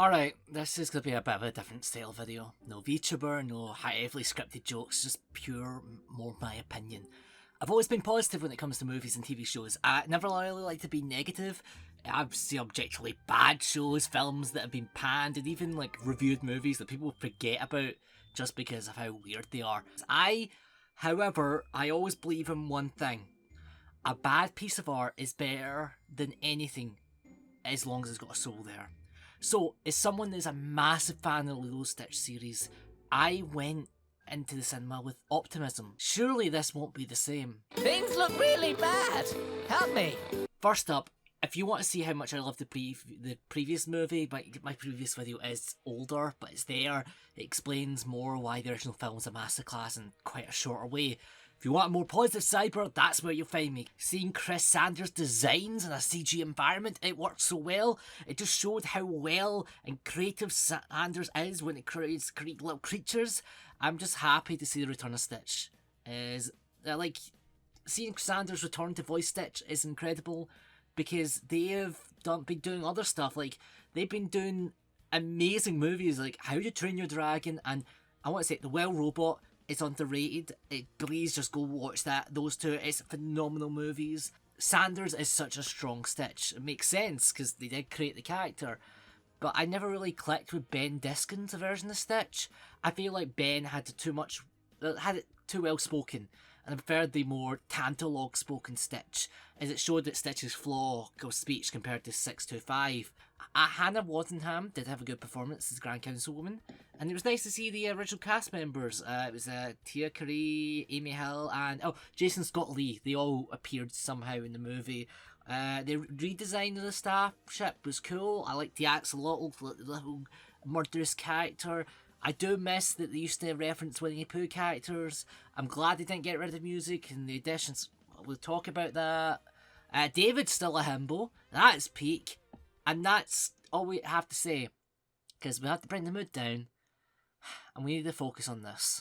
Alright, this is going to be a bit of a different style video. No VTuber, no heavily scripted jokes, just pure, more my opinion. I've always been positive when it comes to movies and TV shows. I never really like to be negative. I've seen objectively bad shows, films that have been panned, and even like reviewed movies that people forget about just because of how weird they are. However, I always believe in one thing. A bad piece of art is better than anything as long as it's got a soul there. So, as someone that's a massive fan of the Lilo Stitch series, I went into the cinema with optimism. Surely this won't be the same. Things look really bad. Help me. First up, if you want to see how much I love the previous movie, my previous video is older, but it's there. It explains more why the original film was a masterclass in quite a shorter way. If you want a more positive cyber, that's where you'll find me. Seeing Chris Sanders' designs in a CG environment, it worked so well. It just showed how well and creative Sanders is when it creates little creatures. I'm just happy to see the return of Stitch. Seeing Sanders return to voice Stitch is incredible because they have been doing other stuff. Like, they've been doing amazing movies like How to Train Your Dragon and I want to say The Well Robot. It's underrated. Please just go watch that. Those two, it's phenomenal movies. Sanders is such a strong Stitch. It makes sense because they did create the character. But I never really clicked with Ben Diskin's version of Stitch. I feel like Ben had it too well spoken, and I preferred the more tantalog spoken Stitch, as it showed that Stitch's flaw of speech compared to 625. Hannah Waddingham did have a good performance as Grand Councilwoman, and it was nice to see the original cast members. It was Tia Currier, Amy Hill, and Jason Scott Lee. They all appeared somehow in the movie. The redesign of the staff ship was cool. I liked the Axolotl, the little murderous character. I do miss that they used to reference Winnie the Pooh characters. I'm glad they didn't get rid of the music and the additions. We'll talk about that. David's still a himbo. That's peak. And that's all we have to say. Because we have to bring the mood down. And we need to focus on this.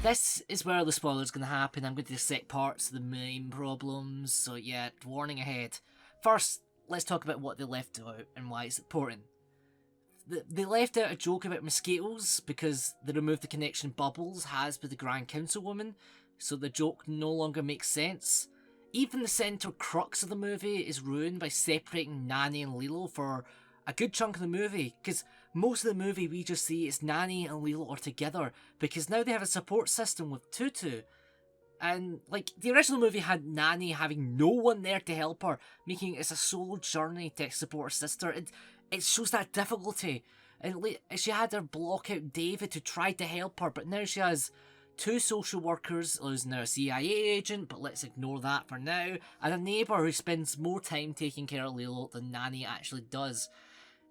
This is where the spoiler's going to happen. I'm going to dissect parts of the main problems. So yeah, warning ahead. First, let's talk about what they left out and why it's important. They left out a joke about mosquitoes because they removed the connection Bubbles has with the Grand Councilwoman, so the joke no longer makes sense. Even the centre crux of the movie is ruined by separating Nanny and Lilo for a good chunk of the movie, because most of the movie we just see is Nanny and Lilo are together, because now they have a support system with Tutu. And, like, the original movie had Nanny having no one there to help her, making it a solo journey to support her sister. It shows that difficulty. And she had her block out David who tried to help her, but now she has two social workers, who's now a CIA agent, but let's ignore that for now, and a neighbour who spends more time taking care of Lilo than Nanny actually does.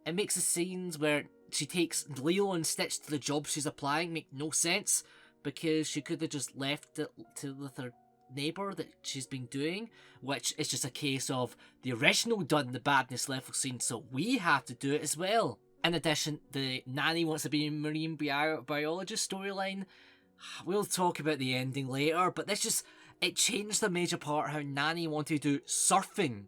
It makes the scenes where she takes Lilo and Stitch to the job she's applying make no sense, because she could have just left it with her neighbour that she's been doing, which is just a case of the original done the badness level scene, so we have to do it as well. In addition, the Nanny wants to be a marine biologist storyline. We'll talk about the ending later, but it changed the major part how Nanny wanted to do surfing.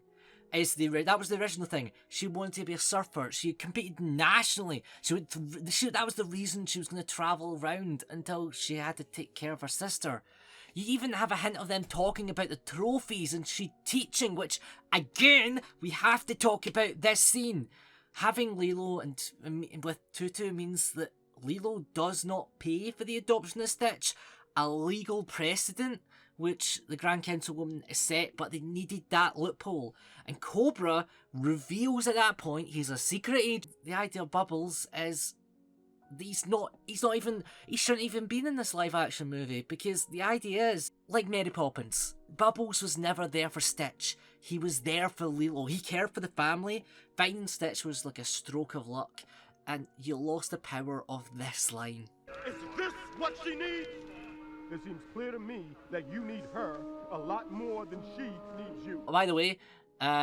That was the original thing. She wanted to be a surfer. She competed nationally. That was the reason she was going to travel around until she had to take care of her sister. You even have a hint of them talking about the trophies and she teaching, which, again, we have to talk about this scene. Having Lilo and with Tutu means that Lilo does not pay for the adoption of Stitch, a legal precedent which the Grand Councilwoman is set, but they needed that loophole. And Cobra reveals at that point he's a secret agent. The idea of Bubbles is he shouldn't even been in this live action movie, because the idea is, like Mary Poppins, Bubbles was never there for Stitch. He was there for Lilo. He cared for the family. Finding Stitch was like a stroke of luck, and you lost the power of this line. Is this what she needs? It seems clear to me that you need her a lot more than she needs you. By the way,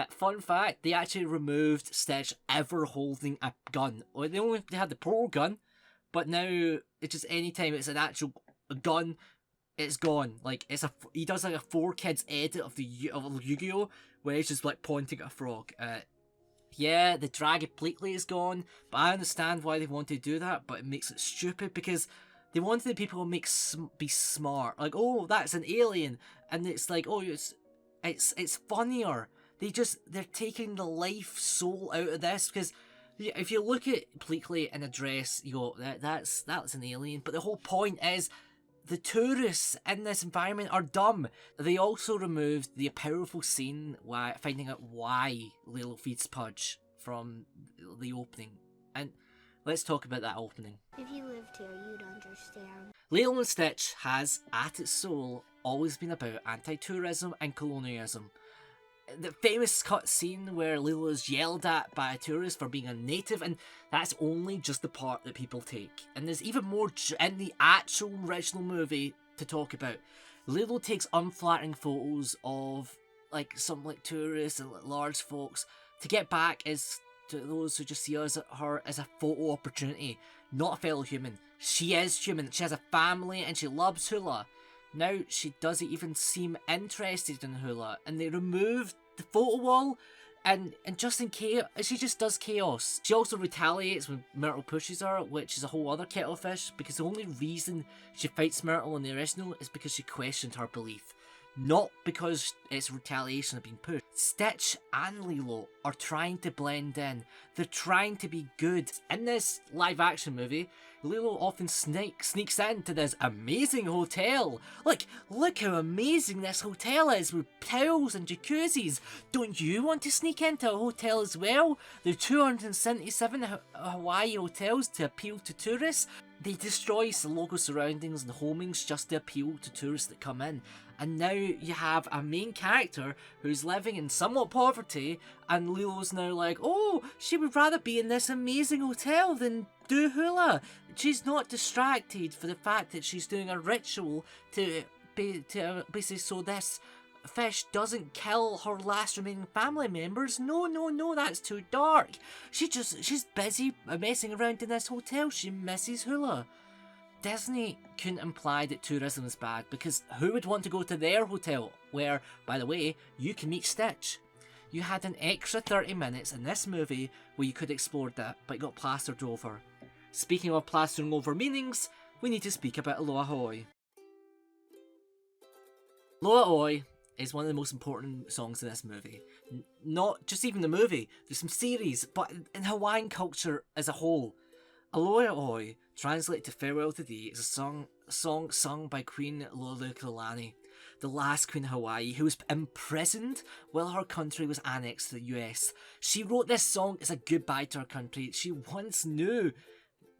fun fact, they actually removed Stitch ever holding a gun. They only had the pro gun, but now it's just anytime it's an actual gun, it's gone. Like, he does like a 4Kids edit of Yu-Gi-Oh! Where he's just like pointing at a frog. Yeah, the drag obliquely is gone, but I understand why they wanted to do that, but it makes it stupid because they wanted the people to be smart. Like, oh, that's an alien, and it's like, oh, it's funnier. They're taking the life soul out of this because if you look at obliquely in a dress, you go, that's an alien. But the whole point is the tourists in this environment are dumb. They also removed the powerful scene finding out why Lilo feeds Pudge from the opening. And let's talk about that opening. If you lived here, you'd understand. Lilo and Stitch has, at its soul, always been about anti-tourism and colonialism. The famous cut scene where Lilo is yelled at by a tourist for being a native, and that's only just the part that people take. And there's even more in the actual original movie to talk about. Lilo takes unflattering photos of some tourists and large folks to get back as to those who just see her as a photo opportunity, not a fellow human. She is human. She has a family and she loves hula. Now she doesn't even seem interested in hula, and they removed the photo wall, and just in chaos, she just does chaos. She also retaliates when Myrtle pushes her, which is a whole other kettle of fish, because the only reason she fights Myrtle in the original is because she questioned her belief, not because it's retaliation of being pushed. Stitch and Lilo are trying to blend in. They're trying to be good. In this live action movie, Lilo often sneaks into this amazing hotel. Look how amazing this hotel is with towels and jacuzzis. Don't you want to sneak into a hotel as well? There are 277 Hawaii hotels to appeal to tourists. They destroy the local surroundings and homings just to appeal to tourists that come in. And now you have a main character who's living in somewhat poverty, and Lilo's now like, oh, she would rather be in this amazing hotel than do hula. She's not distracted for the fact that she's doing a ritual to basically so this fish doesn't kill her last remaining family members. No, that's too dark. She's busy messing around in this hotel. She misses hula. Disney couldn't imply that tourism is bad, because who would want to go to their hotel, where, by the way, you can meet Stitch? You had an extra 30 minutes in this movie where you could explore that, but it got plastered over. Speaking of plastering over meanings, we need to speak about Aloha Hoi. Aloha Hoi is one of the most important songs in this movie. Not just even the movie, there's some series, but in Hawaiian culture as a whole. Aloha Hoi, translated to Farewell to Thee, is a song sung by Queen Lolokilani, the last Queen of Hawaii, who was imprisoned while her country was annexed to the US. She wrote this song as a goodbye to her country she once knew.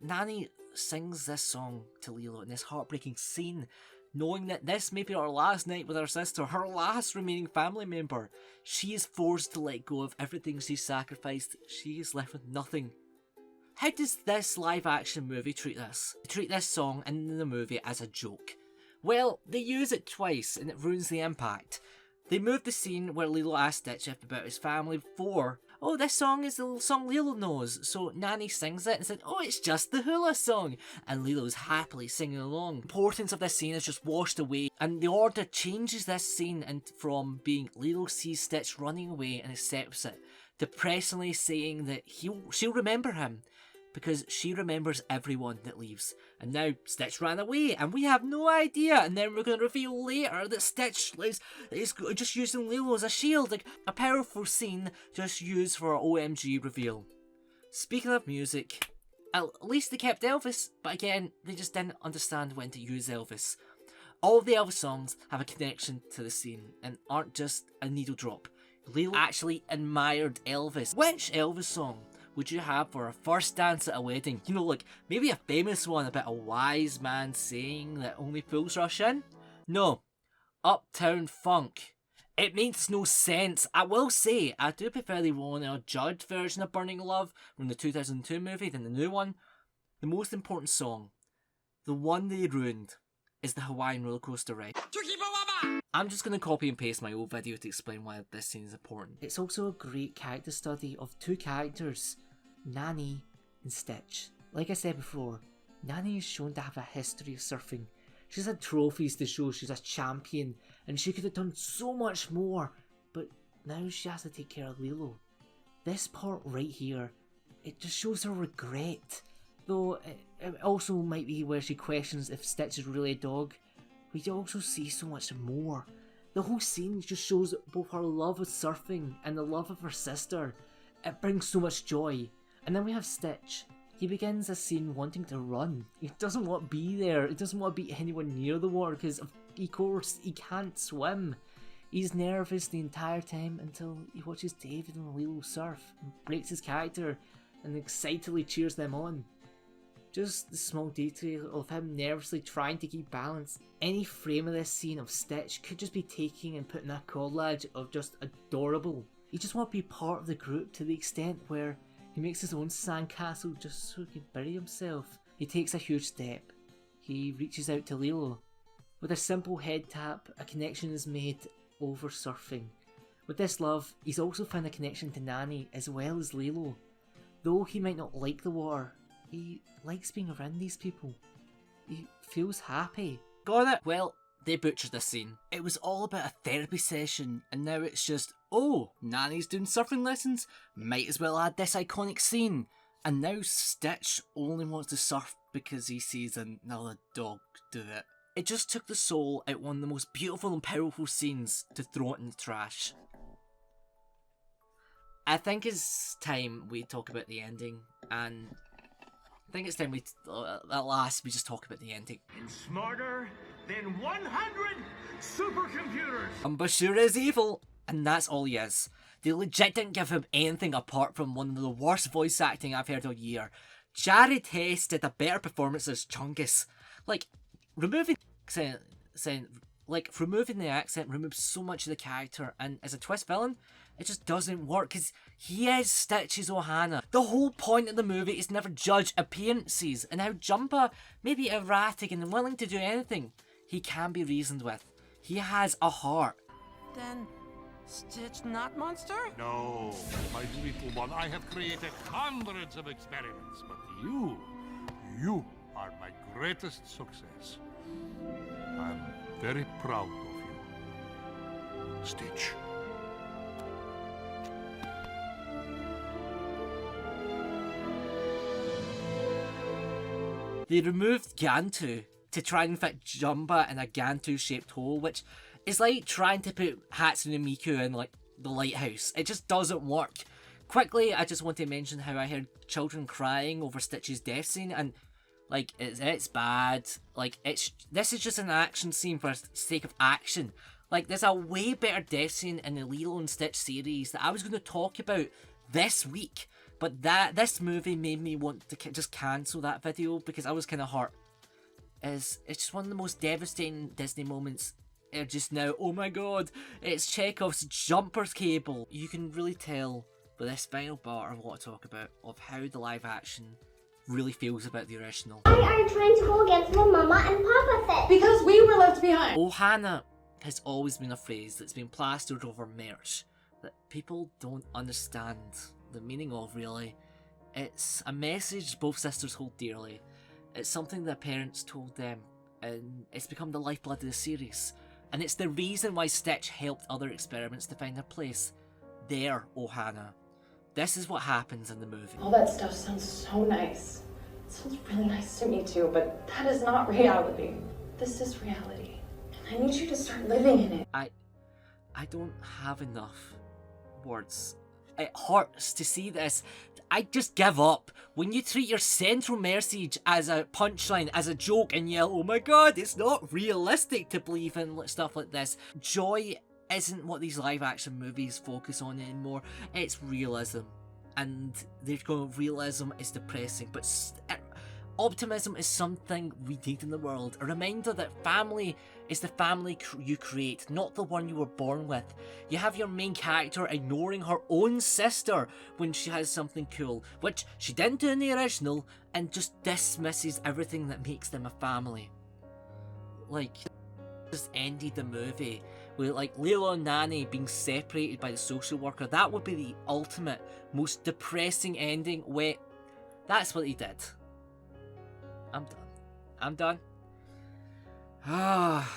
Nani sings this song to Lilo in this heartbreaking scene, knowing that this may be her last night with her sister, her last remaining family member. She is forced to let go of everything she sacrificed. She is left with nothing. How does this live action movie treat this? They treat this song in the movie as a joke. Well, they use it twice and it ruins the impact. They moved the scene where Lilo asked Stitch about his family before. Oh, this song is the song Lilo knows. So Nani sings it and said, oh, it's just the hula song. And Lilo's happily singing along. The importance of this scene is just washed away. And the order changes this scene from being Lilo sees Stitch running away and accepts it, to Prestonly saying that she'll remember him, because she remembers everyone that leaves. And now Stitch ran away and we have no idea, and then we're going to reveal later that Stitch is just using Lilo as a shield, like a powerful scene just used for our OMG reveal. Speaking of music, at least they kept Elvis, but again, they just didn't understand when to use Elvis. All of the Elvis songs have a connection to the scene and aren't just a needle drop. Lilo actually admired Elvis. Which Elvis song would you have for a first dance at a wedding? You know, like maybe a famous one about a wise man saying that only fools rush in? No, Uptown Funk. It makes no sense. I will say, I do prefer the Warner Judd version of Burning Love from the 2002 movie than the new one. The most important song, the one they ruined, is the Hawaiian roller coaster ride. I'm just going to copy and paste my old video to explain why this scene is important. It's also a great character study of two characters, Nani and Stitch. Like I said before, Nani is shown to have a history of surfing. She's had trophies to show she's a champion, and she could have done so much more, but now she has to take care of Lilo. this part right here, it just shows her regret. Though it also might be where she questions if Stitch is really a dog, we also see so much more. The whole scene just shows both her love of surfing and the love of her sister. It brings so much joy. And then we have Stitch. He begins the scene wanting to run. He doesn't want to be there. He doesn't want to be anywhere near the water because of course he can't swim. He's nervous the entire time until he watches David and Lilo surf and breaks his character and excitedly cheers them on. Just the small detail of him nervously trying to keep balance. Any frame of this scene of Stitch could just be taking and putting a collage of just adorable. He just wants to be part of the group to the extent where he makes his own sandcastle just so he can bury himself. He takes a huge step. He reaches out to Lilo. With a simple head tap, a connection is made over surfing. With this love, he's also found a connection to Nanny as well as Lilo. Though he might not like the water, he likes being around these people. He feels happy. Got it? Well, they butchered this scene. It was all about a therapy session, and now it's just, oh, Nanny's doing surfing lessons? Might as well add this iconic scene. And now Stitch only wants to surf because he sees another dog do it. It just took the soul out one of the most beautiful and powerful scenes to throw it in the trash. I think it's time we talk about the ending, and I think it's time we, at last, we just talk about the ending. And smarter than 100 supercomputers! Bashir is evil, and that's all he is. They legit didn't give him anything apart from one of the worst voice acting I've heard all year. Jared Hess did a better performance as Chungus. Like, removing the accent removes so much of the character, and as a twist villain, it just doesn't work because he is Stitch's Ohana. The whole point of the movie is never judge appearances, and how Jumba may be erratic and willing to do anything, he can be reasoned with. He has a heart. Then, Stitch not monster? No, my little one, I have created hundreds of experiments, but you are my greatest success. I'm very proud of you, Stitch. They removed Gantu to try and fit Jumba in a Gantu-shaped hole, which is like trying to put Hatsune Miku in like the lighthouse. It just doesn't work. Quickly, I just want to mention how I heard children crying over Stitch's death scene, and like it's bad. Like this is just an action scene for the sake of action. Like there's a way better death scene in the Lilo and Stitch series that I was going to talk about this week. But this movie made me want to just cancel that video because I was kind of hurt. It's just one of the most devastating Disney moments just now. Oh my god, it's Chekhov's jumper cable. You can really tell with this final part of what I talk about of how the live action really feels about the original. Why are you trying to go against what Mama and Papa said? Because we were left behind. Ohana has always been a phrase that's been plastered over merch that people don't understand the meaning of, really. It's a message both sisters hold dearly. It's something their parents told them, and it's become the lifeblood of the series. And it's the reason why Stitch helped other experiments to find their place. Their Ohana. This is what happens in the movie. All that stuff sounds so nice. It sounds really nice to me too, but that is not reality. This is reality. And I need you to start living in it. I don't have enough words. It hurts to see this. I just give up. When you treat your central message as a punchline, as a joke, and yell, oh my god, it's not realistic to believe in stuff like this. Joy isn't what these live action movies focus on anymore. It's realism. And they're going, realism is depressing, but optimism is something we need in the world. A reminder that family is the family you create, not the one you were born with. You have your main character ignoring her own sister when she has something cool, which she didn't do in the original, and just dismisses everything that makes them a family. Like, just ended the movie with like Lilo and Nanny being separated by the social worker. That would be the ultimate, most depressing ending. Wait, that's what he did. I'm done. Ah.